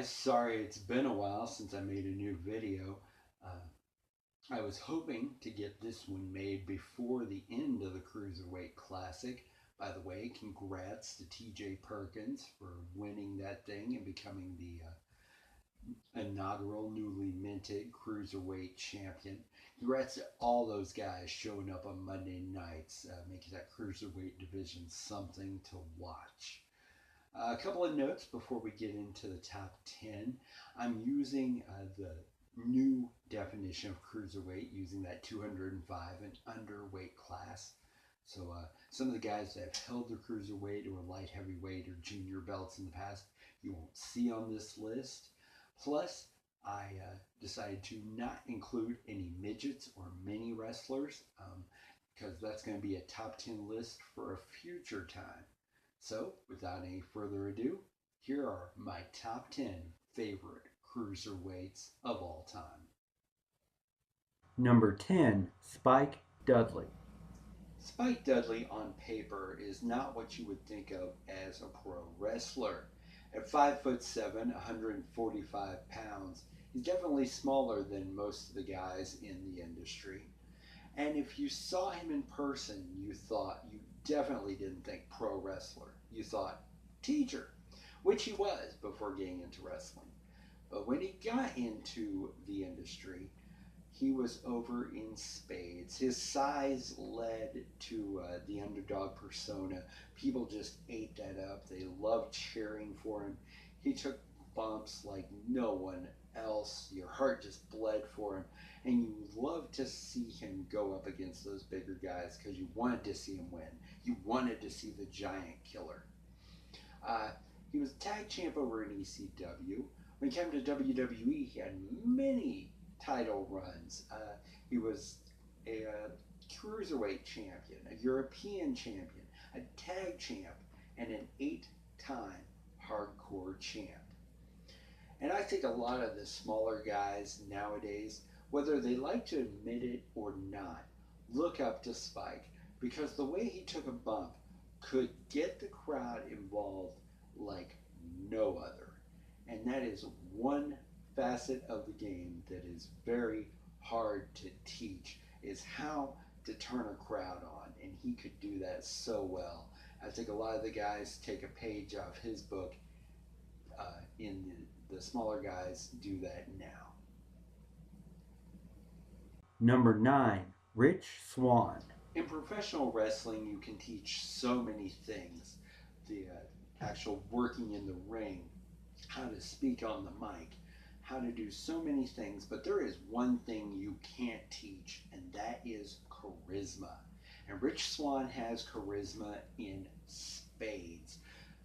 Sorry, it's been a while since I made a new video. Uh, I was hoping to get this one made before the end of the Cruiserweight Classic. By the way, congrats to TJ Perkins for winning that thing and becoming the inaugural newly minted Cruiserweight champion. Congrats to all those guys showing up on Monday nights, making that Cruiserweight division something to watch. A couple of notes before we get into the top 10. I'm using the new definition of cruiserweight, using that 205 and under weight class. So some of the guys that have held the cruiserweight or light heavyweight or junior belts in the past, you won't see on this list. Plus, I decided to not include any midgets or mini wrestlers because that's going to be a top 10 list for a future time. So, without any further ado, here are my top 10 favorite cruiserweights of all time. Number 10, Spike Dudley. Spike Dudley on paper is not what you would think of as a pro wrestler. At 5'7", 145 pounds, he's definitely smaller than most of the guys in the industry. And if you saw him in person, you definitely didn't think pro wrestler. You thought teacher, which he was before getting into wrestling. But when he got into the industry, he was over in spades. His size led to the underdog persona. People just ate that up. They loved cheering for him. He took bumps like no one else. Your heart just bled for him. And you loved to see him go up against those bigger guys because you wanted to see him win. You wanted to see the giant killer. He was tag champ over in ECW. When he came to WWE, he had many title runs. He was a cruiserweight champion, a European champion, a tag champ, and an 8-time hardcore champ. And I think a lot of the smaller guys nowadays, whether they like to admit it or not, look up to Spike because the way he took a bump could get the crowd involved like no other. And that is one facet of the game that is very hard to teach, is how to turn a crowd on. And he could do that so well. I think a lot of the guys take a page out of his book. In the smaller guys do that now. Number 9, Rich Swann. In professional wrestling, you can teach so many things. The actual working in the ring, how to speak on the mic, how to do so many things. But there is one thing you can't teach, and that is charisma. And Rich Swann has charisma in spades.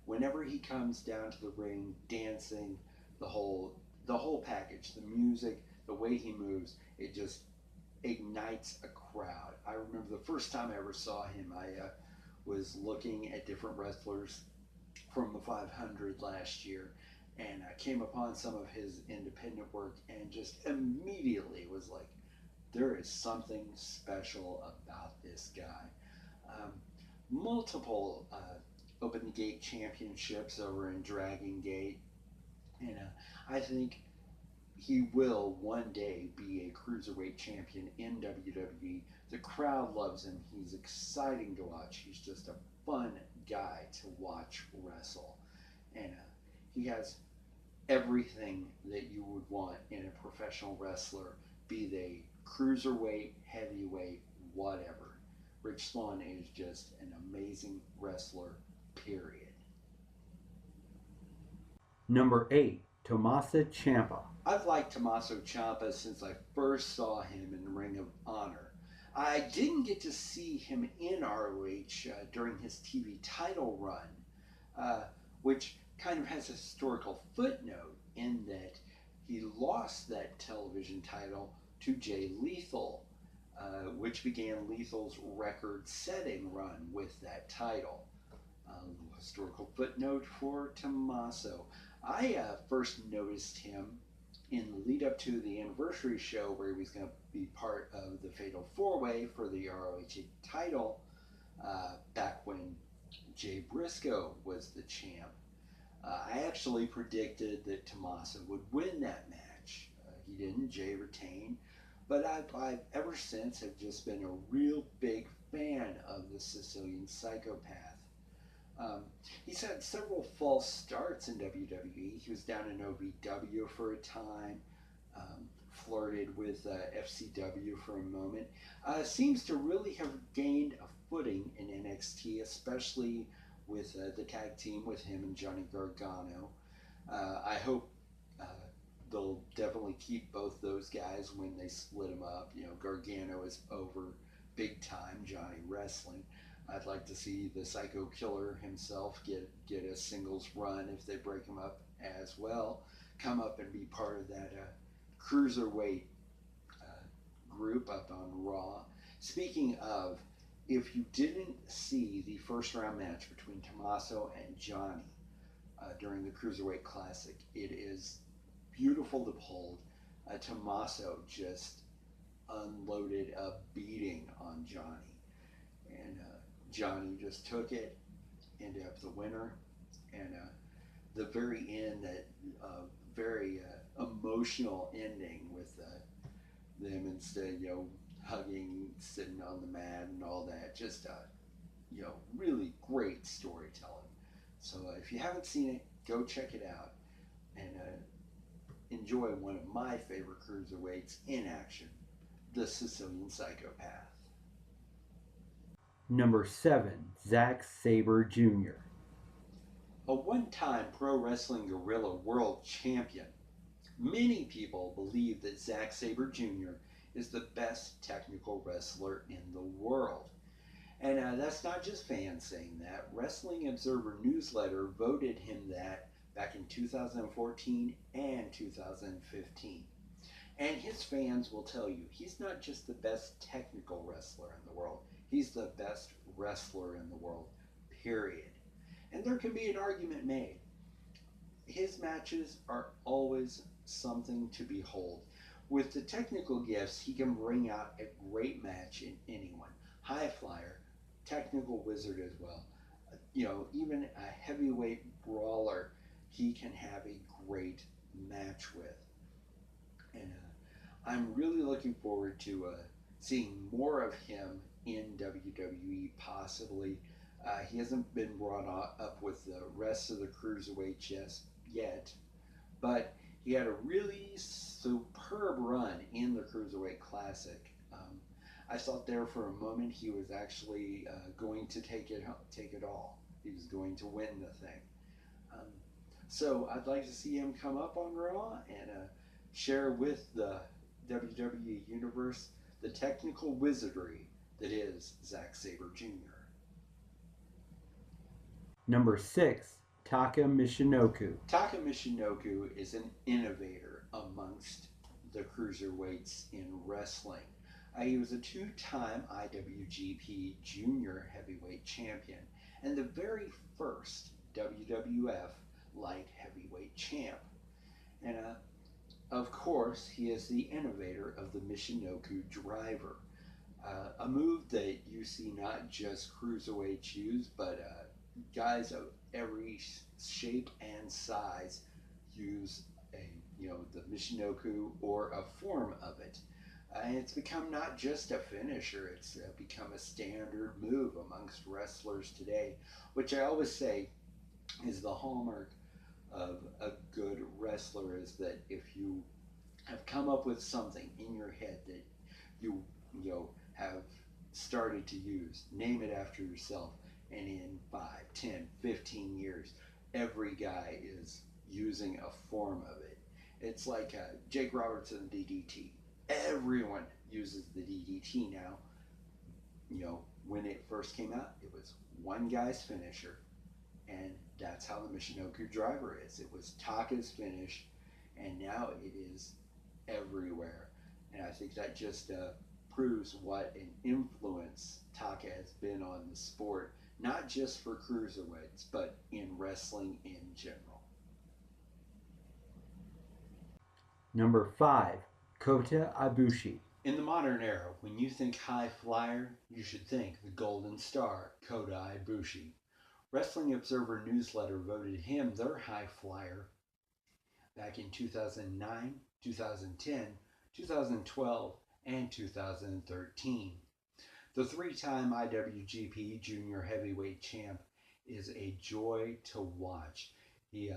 Whenever he comes down to the ring, dancing, the whole package, the music, the way he moves, it just ignites a crowd. I remember the first time I ever saw him, I was looking at different wrestlers from the 500 last year, and I came upon some of his independent work and just immediately was like, there is something special about this guy. Multiple Open the Gate championships over in Dragon Gate, and I think he will one day be a cruiserweight champion in WWE. The crowd loves him. He's exciting to watch. He's just a fun guy to watch wrestle, and he has everything that you would want in a professional wrestler, be they cruiserweight, heavyweight, whatever. Rich Swann is just an amazing wrestler, period. Number 8, Tommaso Ciampa. I've liked Tommaso Ciampa since I first saw him in Ring of Honor. I didn't get to see him in ROH during his TV title run, which kind of has a historical footnote in that he lost that television title to Jay Lethal, which began Lethal's record-setting run with that title. Historical footnote for Tommaso. I first noticed him in the lead up to the anniversary show where he was going to be part of the Fatal 4-Way for the ROH title back when Jay Briscoe was the champ. I actually predicted that Tommaso would win that match. He didn't. Jay retained. But I've ever since have just been a real big fan of the Sicilian Psychopath. Um, he's had several false starts in WWE. He was down in OVW for a time, flirted with FCW for a moment. Seems to really have gained a footing in NXT, especially with the tag team with him and Johnny Gargano. I hope uh, they'll definitely keep both those guys when they split them up. You know, Gargano is over big time, Johnny wrestling. I'd like to see the Psycho Killer himself get a singles run if they break him up as well. Come up and be part of that cruiserweight group up on Raw. Speaking of, if you didn't see the first round match between Tommaso and Johnny during the Cruiserweight Classic, it is beautiful to behold. Tommaso just unloaded a beating on Johnny, and Johnny just took it, ended up the winner, and the very end, that very emotional ending with them instead, hugging, sitting on the mat, and all that. Just really great storytelling. So if you haven't seen it, go check it out and enjoy one of my favorite cruiserweights in action, the Sicilian Psychopath. Number 7, Zack Sabre Jr. A one-time pro wrestling guerrilla world champion, many people believe that Zack Sabre Jr. is the best technical wrestler in the world. And that's not just fans saying that. Wrestling Observer Newsletter voted him that back in 2014 and 2015. And his fans will tell you he's not just the best technical wrestler in the world, he's the best wrestler in the world, period. And there can be an argument made. His matches are always something to behold. With the technical gifts, he can bring out a great match in anyone. High flyer, technical wizard as well. Even a heavyweight brawler, he can have a great match with. And I'm really looking forward to seeing more of him in WWE, possibly. He hasn't been brought up with the rest of the cruiserweights yet, but he had a really superb run in the Cruiserweight Classic. I thought there for a moment he was actually going to take it all. He was going to win the thing. So I'd like to see him come up on Raw and share with the WWE Universe the technical wizardry that is Zack Sabre Jr. Number 6, Taka Michinoku. Taka Michinoku is an innovator amongst the cruiserweights in wrestling. He was a two-time IWGP Junior Heavyweight Champion and the very first WWF Light Heavyweight Champ. And of course, he is the innovator of the Michinoku Driver, a move that you see not just cruiserweights use, but guys of every shape and size use the Michinoku or a form of it. And it's become not just a finisher, it's become a standard move amongst wrestlers today, which I always say is the hallmark of a good wrestler, is that if you have come up with something in your head that you have started to use, name it after yourself, and in 5, 10, 15 years, every guy is using a form of it. It's like Jake Robertson DDT. Everyone uses the DDT now. When it first came out, it was one guy's finisher, and that's how the Michinoku Driver is. It was Taka's finish, and now it is everywhere. And I think that just proves what an influence Taka has been on the sport, not just for cruiserweights, but in wrestling in general. Number 5, Kota Ibushi. In the modern era, when you think high flyer, you should think the Golden Star, Kota Ibushi. Wrestling Observer newsletter voted him their high flyer back in 2009, 2010, 2012, and 2013. The three-time IWGP Junior Heavyweight Champ is a joy to watch. He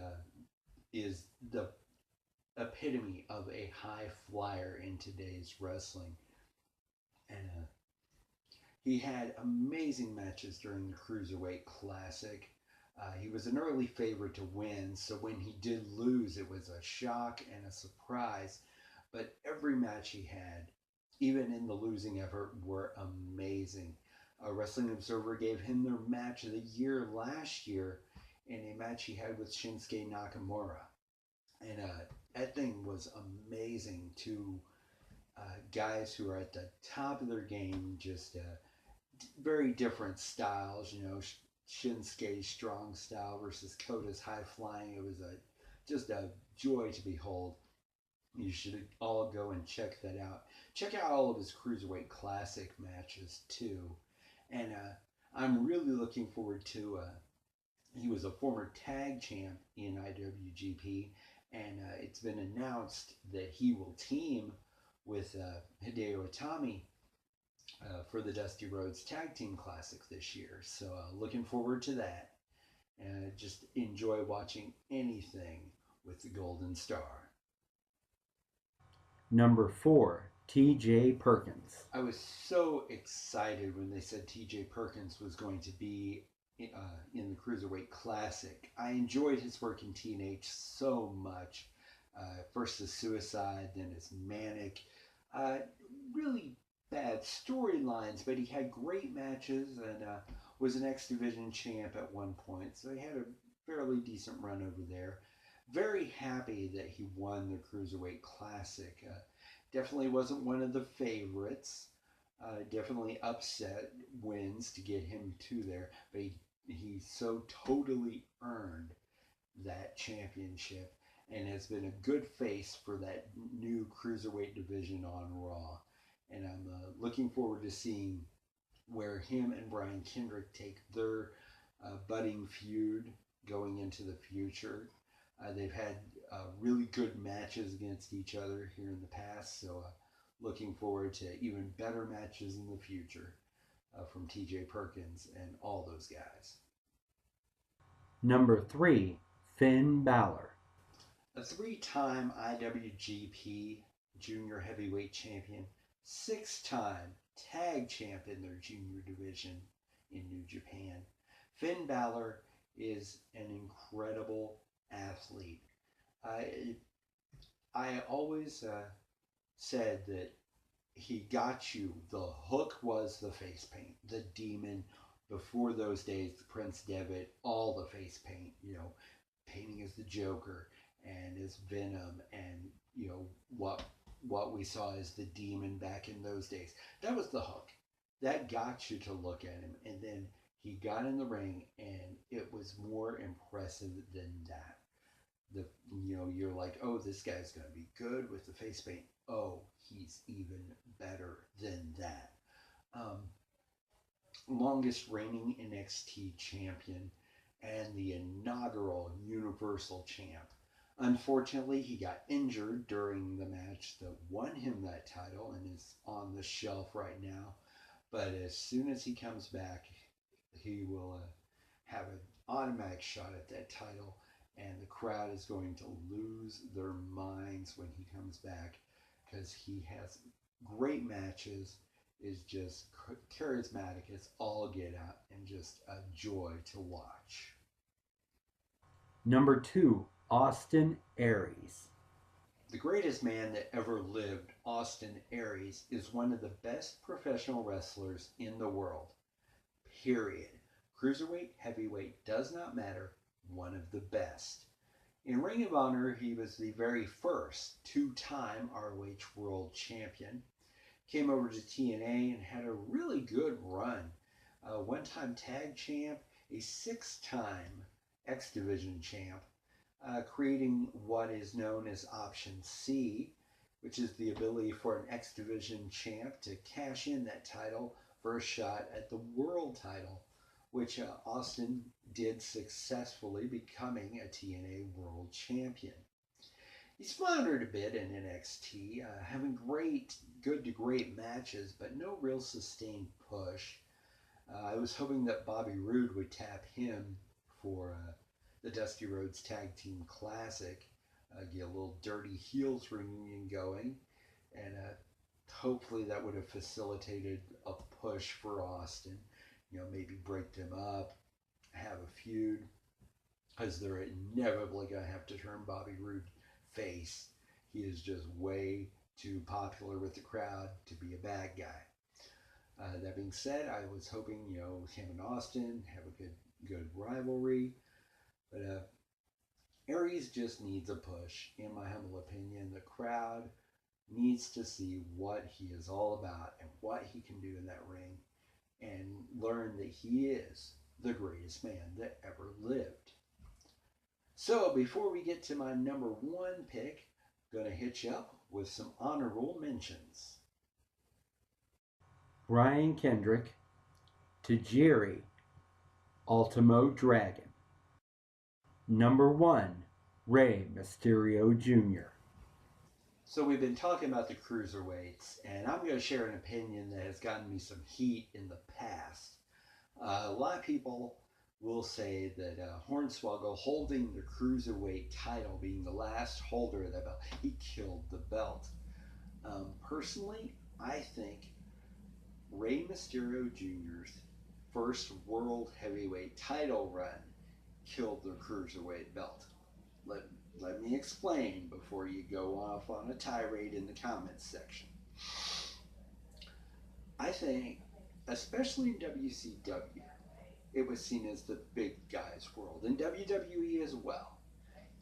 is the epitome of a high flyer in today's wrestling. And he had amazing matches during the Cruiserweight Classic. He was an early favorite to win, so when he did lose, it was a shock and a surprise. But every match he had, even in the losing effort, were amazing. Wrestling Observer gave him their match of the year last year in a match he had with Shinsuke Nakamura. And that thing was amazing. Two guys who are at the top of their game, just very different styles. You know, Shinsuke's strong style versus Kota's high flying. It was just a joy to behold. You should all go and check that out. Check out all of his Cruiserweight Classic matches too. And I'm really looking forward to. He was a former tag champ in IWGP, and it's been announced that he will team with Hideo Itami for the Dusty Rhodes Tag Team Classic this year. So looking forward to that. And just enjoy watching anything with the Golden Star. Number 4, T.J. Perkins. I was so excited when they said T.J. Perkins was going to be in the Cruiserweight Classic. I enjoyed his work in TNH so much. First as Suicide, then as Manic. Really bad storylines, but he had great matches and was an X Division champ at one point. So he had a fairly decent run over there. Very happy that he won the Cruiserweight Classic. Definitely wasn't one of the favorites. Definitely upset wins to get him to there, but he so totally earned that championship and has been a good face for that new Cruiserweight division on Raw. And I'm looking forward to seeing where him and Brian Kendrick take their budding feud going into the future. They've had really good matches against each other here in the past, so looking forward to even better matches in the future from T.J. Perkins and all those guys. Number 3, Finn Balor. A three-time IWGP Junior Heavyweight Champion, six-time Tag Champ in their junior division in New Japan. Finn Balor is an incredible athlete. I always said that he got you. The hook was the face paint, the demon. Before those days, the Prince Devitt, all the face paint, you know, painting as the Joker and as Venom, and you know what we saw as the demon back in those days. That was the hook. That got you to look at him, and then he got in the ring, and it was more impressive than that. You're like, oh, this guy's gonna be good with the face paint. Oh, he's even better than that. Longest reigning NXT champion and the inaugural Universal champ. Unfortunately, he got injured during the match that won him that title and is on the shelf right now. But as soon as he comes back, he will have an automatic shot at that title, and the crowd is going to lose their minds when he comes back because he has great matches, is just charismatic as all get out, and just a joy to watch. Number 2, Austin Aries. The greatest man that ever lived, Austin Aries, is one of the best professional wrestlers in the world. Period. Cruiserweight, heavyweight, does not matter. One of the best. In Ring of Honor, he was the very first two-time ROH World Champion. Came over to TNA and had a really good run. One-time tag champ, a six-time X Division champ, creating what is known as Option C, which is the ability for an X Division champ to cash in that title for a shot at the world title. which Austin did successfully, becoming a TNA World Champion. He's floundered a bit in NXT, having good to great matches, but no real sustained push. I was hoping that Bobby Roode would tap him for the Dusty Rhodes Tag Team Classic, get a little dirty heels reunion going, and hopefully that would have facilitated a push for Austin. Maybe break them up, have a feud, because they're inevitably going to have to turn Bobby Roode face. He is just way too popular with the crowd to be a bad guy. That being said, I was hoping, him and Austin have a good rivalry. But Aries just needs a push, in my humble opinion. The crowd needs to see what he is all about and what he can do in that ring and learn that he is the greatest man that ever lived. So before we get to my number one pick, I'm going to hit you up with some honorable mentions. Brian Kendrick, Tajiri, Ultimo Dragon. Number 1, Rey Mysterio Jr. So we've been talking about the cruiserweights, and I'm going to share an opinion that has gotten me some heat in the past. A lot of people will say that Hornswoggle holding the cruiserweight title, being the last holder of that belt, he killed the belt. Personally, I think Rey Mysterio Jr.'s first World Heavyweight title run killed the cruiserweight belt. Let me explain before you go off on a tirade in the comments section. I think, especially in WCW, it was seen as the big guys world, in WWE as well.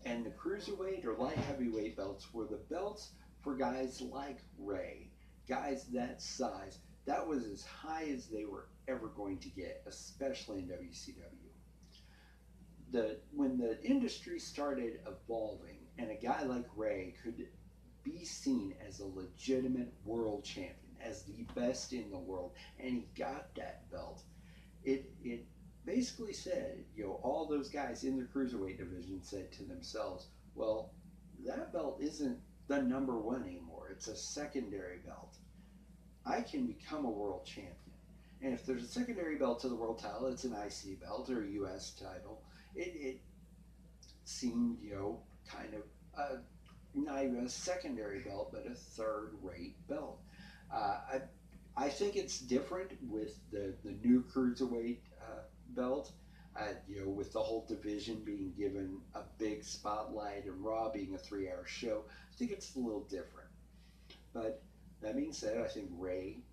And the cruiserweight or light heavyweight belts were the belts for guys like Rey, guys that size. That was as high as they were ever going to get, especially in WCW. When the industry started evolving and a guy like Rey could be seen as a legitimate world champion, as the best in the world, and he got that belt, it basically said, all those guys in the cruiserweight division said to themselves, well, that belt isn't the number one anymore. It's a secondary belt. I can become a world champion. And if there's a secondary belt to the world title, it's an IC belt or a US title. It seemed, kind of not even a secondary belt, but a third-rate belt. I think it's different with the new cruiserweight belt. With the whole division being given a big spotlight and Raw being a 3-hour show, I think it's a little different. But that being said, I think Rey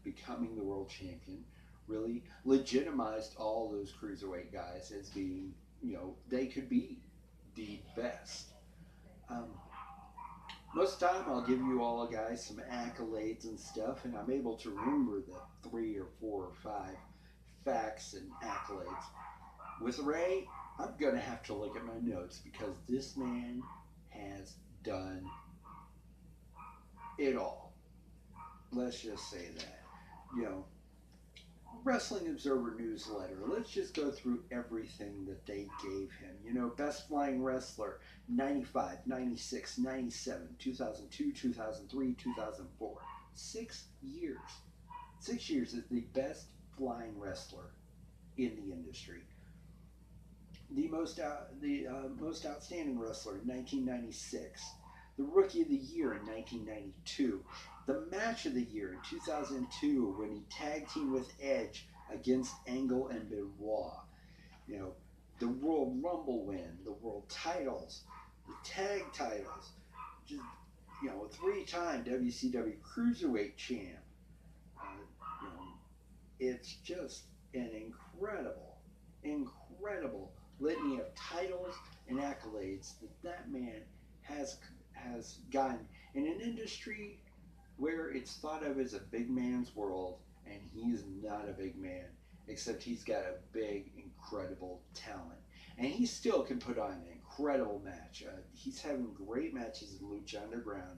becoming the world champion really legitimized all those cruiserweight guys as being, they could be the best. Most of the time, I'll give you all guys some accolades and stuff, and I'm able to remember the 3 or 4 or 5 facts and accolades. With Rey, I'm going to have to look at my notes because this man has done it all. Let's just say that. Wrestling Observer newsletter. Let's just go through everything that they gave him. Best flying wrestler, 95, 96, 97, 2002, 2003, 2004. 6 years. 6 years as the best flying wrestler in the industry. The most outstanding wrestler in 1996. The Rookie of the Year in 1992. The Match of the Year in 2002 when he tag teamed with Edge against Angle and Benoit. The World Rumble win, the World titles, the tag titles. Just, 3-time WCW Cruiserweight champ. It's just an incredible litany of titles and accolades that man has gotten in an industry where it's thought of as a big man's world, and he's not a big man, except he's got a big, incredible talent. And he still can put on an incredible match. He's having great matches in Lucha Underground.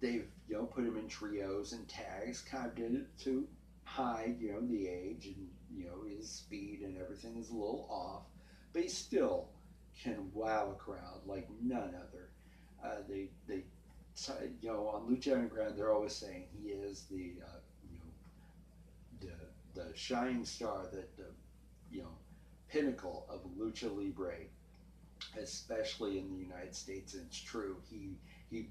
They've put him in trios and tags, kind of did it to hide the age and his speed and everything is a little off, but he still can wow a crowd like none other. They on Lucha Underground, they're always saying he is the shining star, the you know pinnacle of lucha libre, especially in the United States. And it's true. He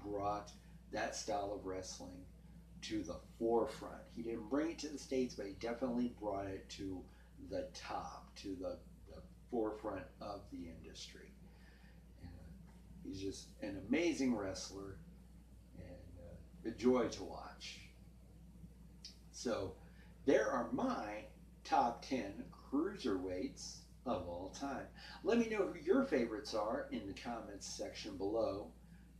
brought that style of wrestling to the forefront. He didn't bring it to the States, but he definitely brought it to the top, to the forefront of the industry. And, he's just an amazing wrestler and a joy to watch. So there are my top 10 cruiserweights of all time. Let me know who your favorites are in the comments section below.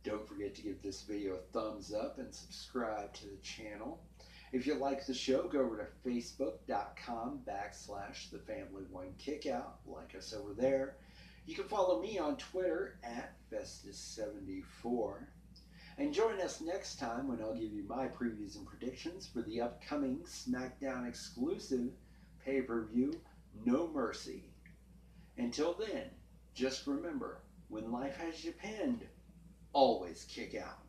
Don't forget to give this video a thumbs up and subscribe to the channel. If you like the show, go over to facebook.com/the Family One Kickout. Like us over there. You can follow me on Twitter at Festus74. And join us next time when I'll give you my previews and predictions for the upcoming SmackDown exclusive pay-per-view, No Mercy. Until then, just remember, when life has you pinned, always kick out.